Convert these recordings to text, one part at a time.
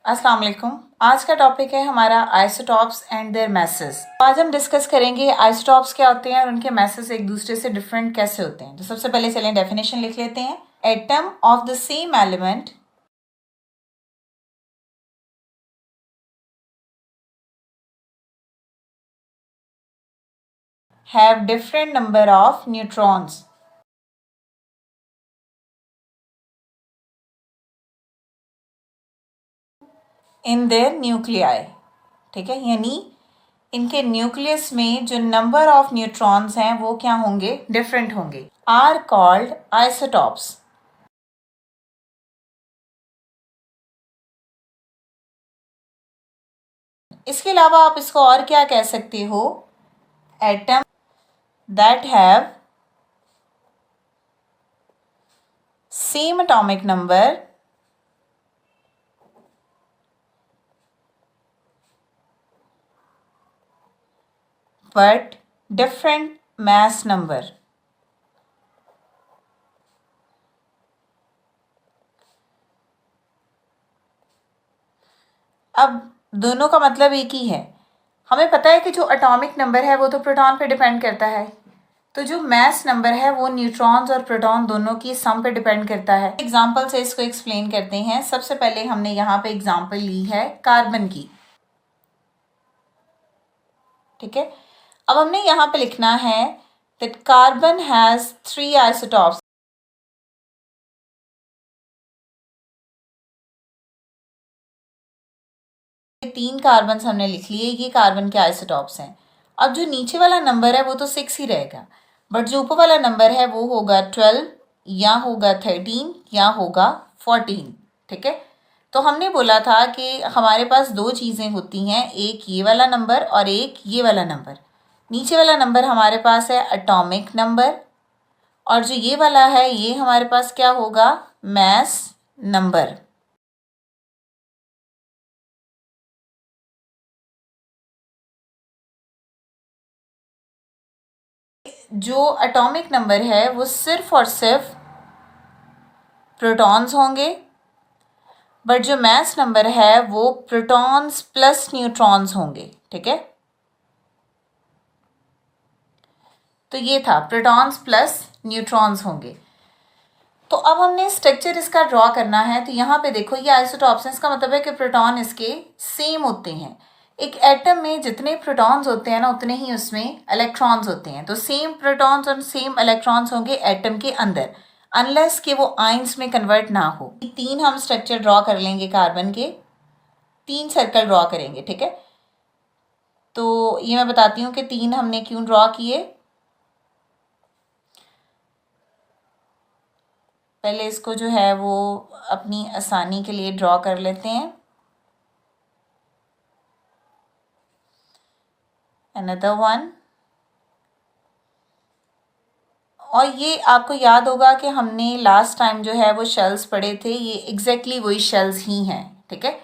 अस्सलाम वालेकुम। आज का टॉपिक है हमारा आइसोटॉप्स एंड देयर मैसेस। आज हम डिस्कस करेंगे आइसोटॉप्स क्या होते हैं और उनके मैसेस एक दूसरे से डिफरेंट कैसे होते हैं। तो सबसे पहले चलें डेफिनेशन लिख लेते हैं। Atom of the same element have different number of neutrons in their nuclei. ठीक है, यानी इनके न्यूक्लियस में जो नंबर ऑफ न्यूट्रॉन्स हैं वो क्या होंगे, डिफरेंट होंगे। Are called isotopes. इसके अलावा आप इसको और क्या कह सकते हो, atom that have same atomic number but different mass number। अब दोनों का मतलब एक ही है। हमें पता है कि जो एटॉमिक नंबर है वो तो प्रोटॉन पे डिपेंड करता है, तो जो मैस नंबर है वो न्यूट्रॉन्स और प्रोटॉन दोनों की सम पे डिपेंड करता है। एग्जाम्पल से इसको एक्सप्लेन करते हैं। सबसे पहले हमने यहाँ पे एग्जाम्पल ली है कार्बन की। ठीक है, अब हमने यहाँ पे लिखना है that carbon has 3 isotopes। तीन कार्बन हमने लिख लिए, ये कार्बन के आइसोटॉप्स हैं। अब जो नीचे वाला नंबर है वो तो 6 ही रहेगा, बट जो ऊपर वाला नंबर है वो होगा 12 या होगा 13 या होगा 14। ठीक है, तो हमने बोला था कि हमारे पास दो चीज़ें होती हैं, एक ये वाला नंबर और एक ये वाला नंबर। नीचे वाला नंबर हमारे पास है एटॉमिक नंबर और जो ये वाला है ये हमारे पास क्या होगा, मैस नंबर। जो एटॉमिक नंबर है वो सिर्फ और सिर्फ प्रोटॉन्स होंगे, बट जो मैस नंबर है वो प्रोटॉन्स प्लस न्यूट्रॉन्स होंगे। ठीक है, तो ये था प्रोटॉन्स प्लस न्यूट्रॉन्स होंगे। तो अब हमने स्ट्रक्चर इसका ड्रॉ करना है। तो यहाँ पे देखो ये आइसोटॉप्स हैं, इसका मतलब है कि प्रोटॉन इसके सेम होते हैं। एक एटम में जितने प्रोटॉन्स होते हैं ना उतने ही उसमें इलेक्ट्रॉन्स होते हैं, तो सेम प्रोटॉन्स और सेम इलेक्ट्रॉन्स होंगे एटम के अंदर, अनलेस कि वो आइंस में कन्वर्ट ना हो। तीन हम स्ट्रक्चर ड्रॉ कर लेंगे, कार्बन के 3 सर्कल ड्रॉ करेंगे। ठीक है, तो ये मैं बताती हूँ कि 3 हमने क्यों ड्रॉ किए। पहले इसको जो है वो अपनी आसानी के लिए ड्रॉ कर लेते हैं। अनदर वन, और ये आपको याद होगा कि हमने लास्ट टाइम जो है वो शेल्स पढ़े थे, ये एग्जैक्टली वही शेल्स ही हैं। ठीक है,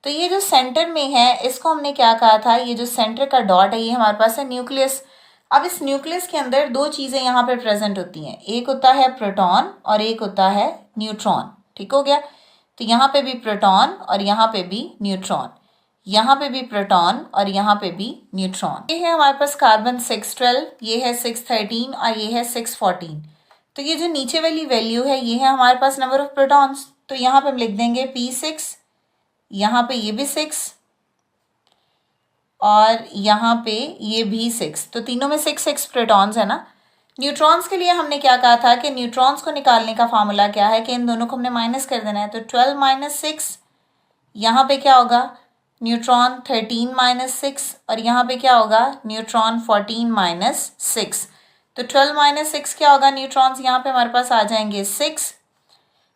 तो ये जो सेंटर में है इसको हमने क्या कहा था, ये जो सेंटर का डॉट है ये हमारे पास है न्यूक्लियस। अब इस न्यूक्लियस के अंदर दो चीज़ें यहाँ पे प्रेजेंट होती हैं, एक होता है प्रोटॉन और एक होता है न्यूट्रॉन। ठीक हो गया, तो यहाँ पे भी प्रोटॉन और यहाँ पे भी न्यूट्रॉन, यहाँ पे भी प्रोटॉन और यहाँ पे भी न्यूट्रॉन। ये है हमारे पास कार्बन 612, ये है 613 और ये है 614। तो ये जो नीचे वाली वैल्यू है ये है हमारे पास नंबर ऑफ प्रोटॉन्स, तो यहाँ पे हम लिख देंगे P6, यहाँ पे ये भी 6 और यहाँ पे ये भी 6, तो तीनों में 6 प्रोटॉन्स है ना। न्यूट्रॉन्स के लिए हमने क्या कहा था कि न्यूट्रॉन्स को निकालने का फार्मूला क्या है कि इन दोनों को हमने माइनस कर देना है। तो 12 माइनस 6, यहाँ पे क्या होगा न्यूट्रॉन 13 माइनस 6 और यहाँ पे क्या होगा न्यूट्रॉन 14 माइनस 6। तो 12 माइनस 6 क्या होगा, न्यूट्रॉन्स यहाँ पे हमारे पास आ जाएंगे 6,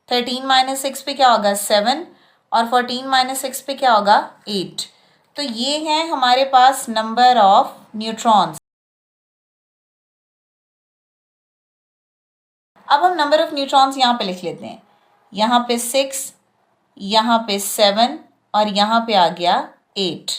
13 माइनस 6 पे क्या होगा 7 और 14 माइनस 6 पे क्या होगा 8। तो ये है हमारे पास नंबर ऑफ न्यूट्रॉन्स। अब हम नंबर ऑफ न्यूट्रॉन्स यहाँ पे लिख लेते हैं, यहाँ पे 6, यहाँ पे 7 और यहाँ पे आ गया 8।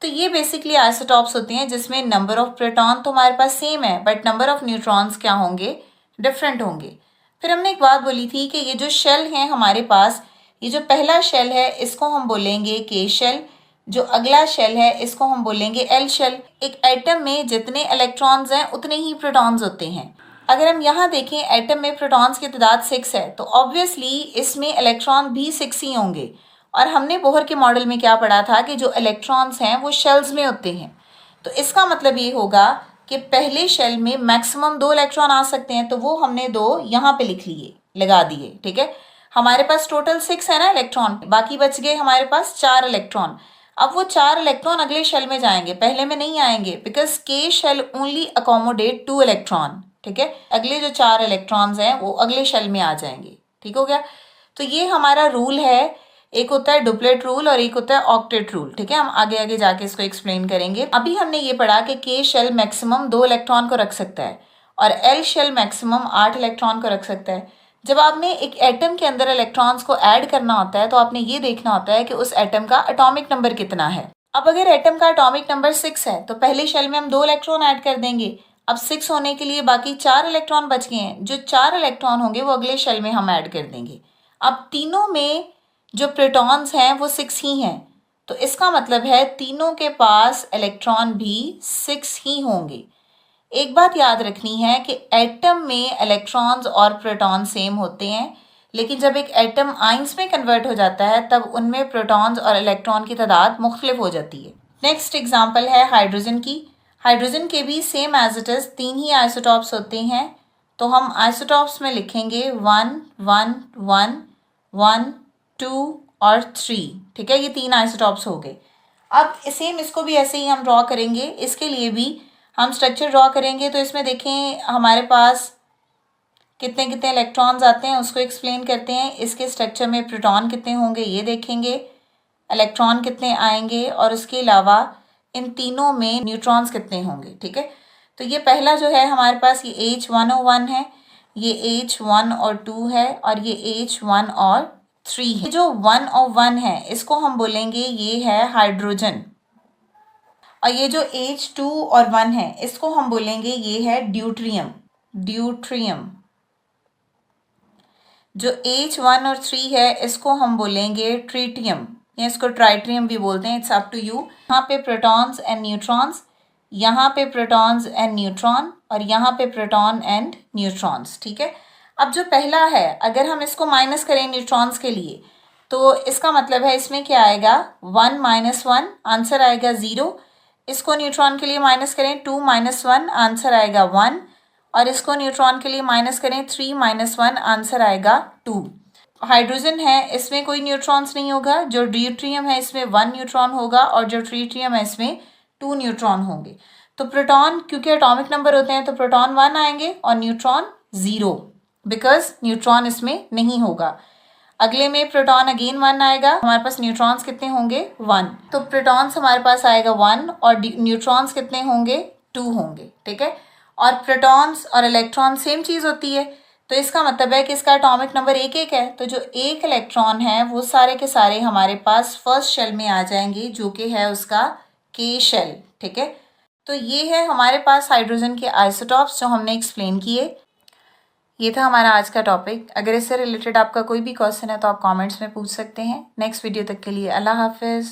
तो ये बेसिकली आइसोटॉप्स होते हैं जिसमें नंबर ऑफ प्रोटॉन तो हमारे पास सेम है बट नंबर ऑफ न्यूट्रॉन्स क्या होंगे, डिफरेंट होंगे। फिर हमने एक बात बोली थी कि ये जो शेल हैं हमारे पास ये जो पहला शेल है इसको हम बोलेंगे के शेल, जो अगला शेल है इसको हम बोलेंगे एल शेल। एक एटम में जितने इलेक्ट्रॉन्स हैं उतने ही प्रोटॉन्स होते हैं। अगर हम यहाँ देखें एटम में प्रोटॉन्स की तादाद 6 है तो ऑब्वियसली इसमें इलेक्ट्रॉन भी 6 ही होंगे। और हमने बोहर के मॉडल में क्या पढ़ा था कि जो इलेक्ट्रॉन्स हैं वो शेल्स में होते हैं। तो इसका मतलब ये होगा कि पहले शेल में मैक्सिमम 2 इलेक्ट्रॉन आ सकते हैं, तो वो हमने 2 यहाँ पे लिख लिए, लगा दिए, ठीक है। हमारे पास टोटल 6 है ना इलेक्ट्रॉन, बाकी बच गए हमारे पास 4 इलेक्ट्रॉन। अब वो 4 इलेक्ट्रॉन अगले शेल में जाएंगे, पहले में नहीं आएंगे, बिकॉज के शेल ओनली अकोमोडेट 2 इलेक्ट्रॉन, ठीक है। अगले जो 4 इलेक्ट्रॉन्स हैं वो अगले शेल में आ जाएंगे, ठीक हो गया। तो ये हमारा रूल है, एक होता है डुप्लेट रूल और एक होता है ऑक्टेट रूल, ठीक है। हम आगे आगे जाके इसको एक्सप्लेन करेंगे। अभी हमने ये पढ़ा कि के शेल मैक्सिमम 2 इलेक्ट्रॉन को रख सकता है और एल शेल मैक्सिमम 8 इलेक्ट्रॉन को रख सकता है। जब आपने एक एटम के अंदर इलेक्ट्रॉन्स को ऐड करना होता है तो आपने ये देखना होता है कि उस एटम का एटॉमिक नंबर कितना है। अब अगर एटम का एटॉमिक नंबर 6 है तो पहले शेल में हम 2 इलेक्ट्रॉन ऐड कर देंगे। अब 6 होने के लिए बाकी 4 इलेक्ट्रॉन बच गए हैं, जो 4 इलेक्ट्रॉन होंगे वो अगले शेल में हम ऐड कर देंगे। अब तीनों में जो प्रोटॉन्स हैं वो 6 ही हैं, तो इसका मतलब है तीनों के पास इलेक्ट्रॉन भी 6 ही होंगे। एक बात याद रखनी है कि एटम में इलेक्ट्रॉन्स और प्रोटॉन सेम होते हैं, लेकिन जब एक एटम आइंस में कन्वर्ट हो जाता है तब उनमें प्रोटॉन्स और इलेक्ट्रॉन की तादाद मुख्तलिफ हो जाती है। नेक्स्ट एग्जांपल है हाइड्रोजन की। हाइड्रोजन के भी सेम एज इट इज़ 3 ही आइसोटॉप्स होते हैं, तो हम आइसोटॉप्स में लिखेंगे 1 1 1 1 2 और 3, ठीक है। ये 3 आइसोटॉप्स हो गए। अब सेम इसको भी ऐसे ही हम ड्रॉ करेंगे। इसके लिए भी हम स्ट्रक्चर ड्रॉ करेंगे, तो इसमें देखें हमारे पास कितने कितने इलेक्ट्रॉन्स आते हैं उसको एक्सप्लेन करते हैं। इसके स्ट्रक्चर में प्रोटॉन कितने होंगे ये देखेंगे, इलेक्ट्रॉन कितने आएंगे, और उसके अलावा इन तीनों में न्यूट्रॉन्स कितने होंगे, ठीक है। तो ये पहला जो है हमारे पास ये H1O1 है, ये H1 और 2 है, और ये H1 और 3 है। जो 1 और 1 है इसको हम बोलेंगे ये है हाइड्रोजन, और ये जो H2 और 1 है इसको हम बोलेंगे ये है ड्यूट्रियम। ड्यूट्रियम। जो H1 और 3 है इसको हम बोलेंगे ट्रीटियम, या इसको ट्राइट्रियम भी बोलते हैं, इट्स अप टू यू। यहाँ पे प्रोटॉन्स एंड न्यूट्रॉन्स, यहाँ पे प्रोटॉन्स एंड न्यूट्रॉन, और यहाँ पे प्रोटॉन एंड न्यूट्रॉन्स, ठीक है। अब जो पहला है अगर हम इसको माइनस करें न्यूट्रॉन्स के लिए तो इसका मतलब है इसमें क्या आएगा 1 - 1, आंसर आएगा 0। इसको न्यूट्रॉन के लिए माइनस करें 2 - 1, आंसर आएगा 1, और इसको न्यूट्रॉन के लिए माइनस करें 3 - 1, आंसर आएगा 2। हाइड्रोजन है इसमें कोई न्यूट्रॉन्स नहीं होगा, जो ड्यूट्रियम है इसमें 1 न्यूट्रॉन होगा, और जो ट्रीटियम है इसमें 2 न्यूट्रॉन होंगे। तो प्रोटॉन क्योंकि एटॉमिक नंबर होते हैं तो प्रोटॉन 1 आएंगे और न्यूट्रॉन 0, बिकॉज न्यूट्रॉन इसमें नहीं होगा। अगले में प्रोटॉन अगेन 1 आएगा, हमारे पास न्यूट्रॉन्स कितने होंगे 1, तो प्रोटॉन्स हमारे पास आएगा 1 और न्यूट्रॉन्स कितने होंगे 2 होंगे, ठीक है। और प्रोटॉन्स और इलेक्ट्रॉन सेम चीज़ होती है, तो इसका मतलब है कि इसका एटॉमिक नंबर 1 1 है, तो जो 1 इलेक्ट्रॉन है वो सारे के सारे हमारे पास फर्स्ट शेल में आ जाएंगे, जो कि है उसका के शेल, ठीक है। तो ये है हमारे पास हाइड्रोजन के आइसोटॉप्स जो हमने एक्सप्लेन किए। ये था हमारा आज का टॉपिक। अगर इससे रिलेटेड आपका कोई भी क्वेश्चन है तो आप कमेंट्स में पूछ सकते हैं। नेक्स्ट वीडियो तक के लिए अल्लाह हाफिज़।